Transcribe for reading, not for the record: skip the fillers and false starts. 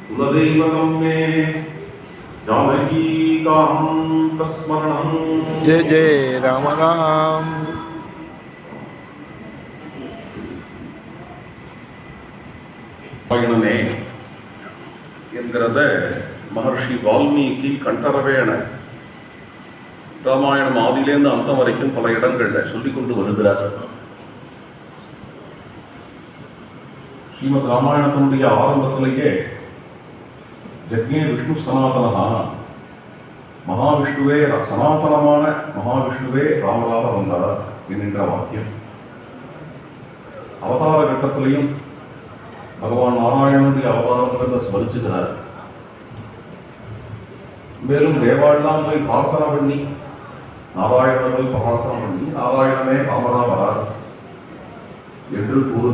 कुलदैवतं मे जानकीकान्तस्मरणं। जय जय राम राम। ராமாயணமே என்கிறத மகர்ஷி வால்மீகி கண்டறவேன ராமாயணம் ஆதியிலேருந்து அந்தம் வரைக்கும் பல இடங்களில் சொல்லிக் கொண்டு வருகிறார். ஸ்ரீமத் ராமாயணத்தினுடைய ஆரம்பத்திலேயே ஜக்ஞே விஷ்ணு சனாதனா, மகாவிஷ்ணுவே சனாதனமான மகாவிஷ்ணுவே ராமராக வந்தார் என்கின்ற வாக்கியம். அவதார கட்டத்திலையும் பகவான் நாராயணனுடைய அவதாரங்கிறத ஸ்மரிச்சுகிறார். மேலும் தேவாளெல்லாம் போய் பிரார்த்தனை பண்ணி, நாராயணனை போய் பிரார்த்தனை பண்ணி நாராயணமே ராமரா வரார் என்று கூறு